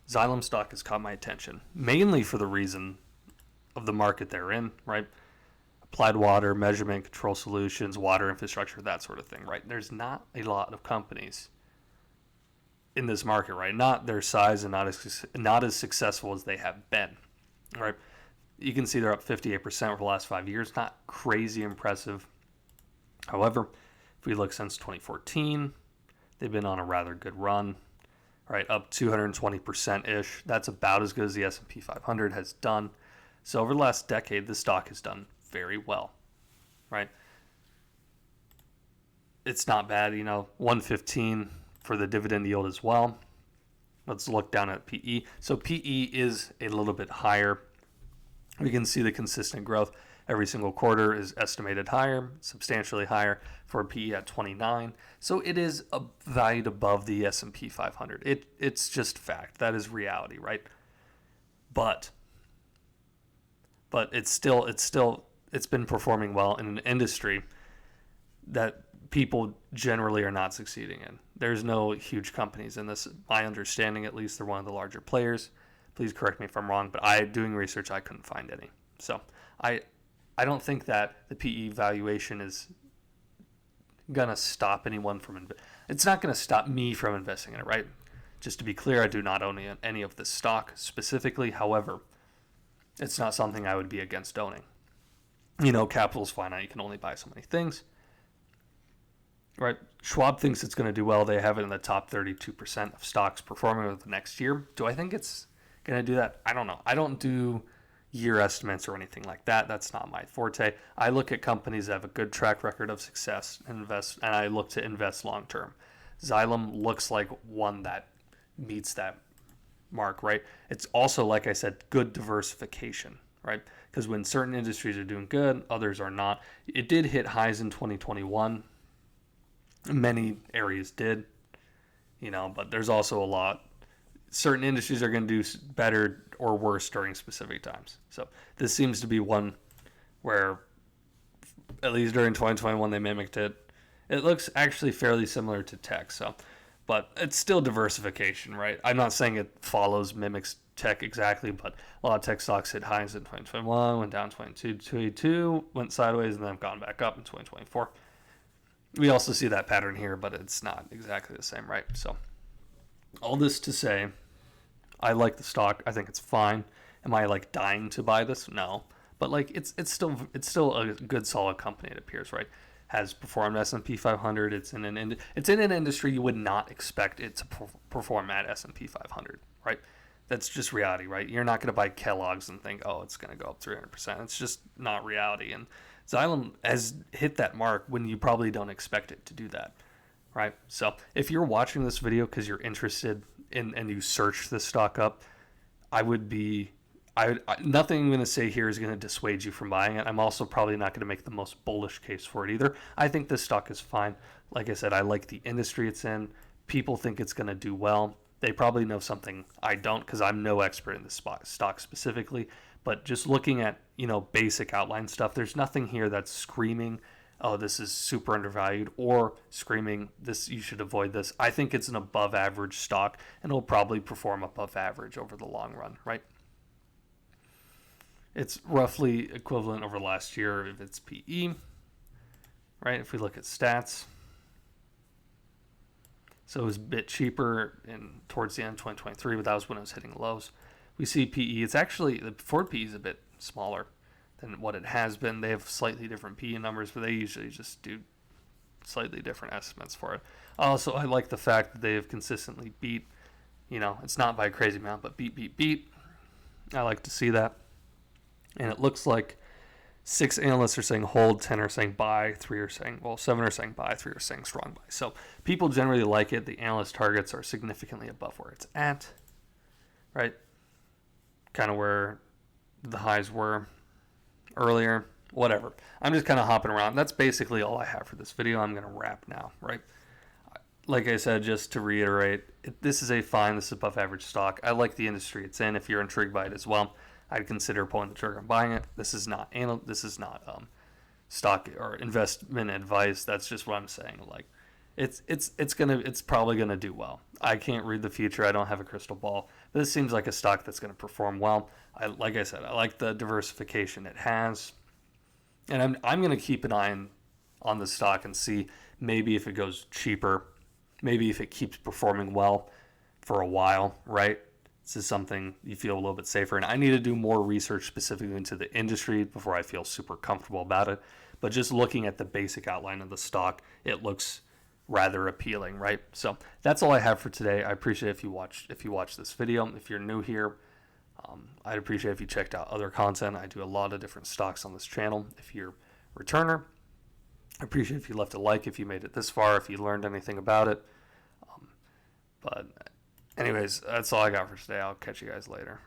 Xylem stock has caught my attention, mainly for the reason of the market they're in, right? Applied water, measurement, control solutions, water infrastructure, that sort of thing, right? There's not a lot of companies in this market, right? Not their size and not as successful as they have been, right? You can see they're up 58% over the last 5 years. Not crazy impressive. However, if we look since 2014, they've been on a rather good run, right? Up 220%-ish. That's about as good as the S&P 500 has done. So over the last decade, this stock has done very well, right? It's not bad, 115 for the dividend yield as well. Let's look down at PE. So PE is a little bit higher. We can see the consistent growth. Every single quarter is estimated higher, substantially higher for PE at 29. So it is valued above the S&P 500. It's just fact. That is reality, right? But it's been performing well in an industry that people generally are not succeeding in. There's no huge companies in this. My understanding, at least, they're one of the larger players. Please correct me if I'm wrong, but doing research, I couldn't find any. So I don't think that the PE valuation is gonna stop anyone from. It's not gonna stop me from investing in it, right? Just to be clear, I do not own any of this stock specifically. However, it's not something I would be against owning. Capital's finite. You can only buy so many things. Right? Schwab thinks it's going to do well. They have it in the top 32% of stocks performing over the next year. Do I think it's going to do that? I don't know. I don't do year estimates or anything like that. That's not my forte. I look at companies that have a good track record of success and I look to invest long term. Xylem looks like one that meets that mark, right? It's also, like I said, good diversification, right? Because when certain industries are doing good, others are not. It did hit highs in 2021. Many areas did, but there's also a lot. Certain industries are going to do better or worse during specific times. So this seems to be one where, at least during 2021, they mimicked it. It looks actually fairly similar to tech. But it's still diversification, right? I'm not saying it mimics tech exactly, but a lot of tech stocks hit highs in 2021, went down 2022, went sideways, and then have gone back up in 2024. We also see that pattern here, but it's not exactly the same, right? So all this to say, I like the stock. I think it's fine. Am I dying to buy this? No, but it's still a good solid company. It appears, right? Has performed S&P 500. It's in an industry you would not expect it to perform at S&P 500, right? That's just reality, right? You're not going to buy Kellogg's and think, oh, it's going to go up 300%. It's just not reality. And Xylem has hit that mark when you probably don't expect it to do that, right? So if you're watching this video because you're interested in and you search this stock up, nothing I'm going to say here is going to dissuade you from buying it. I'm also probably not going to make the most bullish case for it either. I think this stock is fine. Like I said, I like the industry it's in. People think it's going to do well. They probably know something I don't because I'm no expert in this stock specifically. But just looking at, basic outline stuff, there's nothing here that's screaming, oh, this is super undervalued, or screaming, this, you should avoid this. I think it's an above average stock and it'll probably perform above average over the long run, right? It's roughly equivalent over last year of its PE, right? If we look at stats. So it was a bit cheaper towards the end of 2023, but that was when it was hitting lows. We see PE. It's actually, the forward PE is a bit smaller than what it has been. They have slightly different PE numbers, but they usually just do slightly different estimates for it. Also, I like the fact that they have consistently beat, it's not by a crazy amount, but beat. I like to see that. And it looks like 6 analysts are saying hold, 10 are saying buy, 7 are saying buy, 3 are saying strong buy. So people generally like it. The analyst targets are significantly above where it's at, right? Kind of where the highs were earlier, whatever. I'm just kind of hopping around. That's basically all I have for this video. I'm going to wrap now, right? Like I said, just to reiterate, this is above average stock. I like the industry it's in. If you're intrigued by it as well, I'd consider pulling the trigger and buying it. This is not stock or investment advice. That's just what I'm saying. It's probably gonna do well. I can't read the future. I don't have a crystal ball. But this seems like a stock that's gonna perform well. Like I said, I like the diversification it has, and I'm gonna keep an eye on the stock and see maybe if it goes cheaper, maybe if it keeps performing well for a while, right? This is something you feel a little bit safer. And I need to do more research specifically into the industry before I feel super comfortable about it. But just looking at the basic outline of the stock, it looks rather appealing, right? So that's all I have for today. I appreciate if you watch this video. If you're new here, I'd appreciate if you checked out other content. I do a lot of different stocks on this channel. If you're a returner, I appreciate if you left a like if you made it this far, if you learned anything about it. But anyways, that's all I got for today. I'll catch you guys later.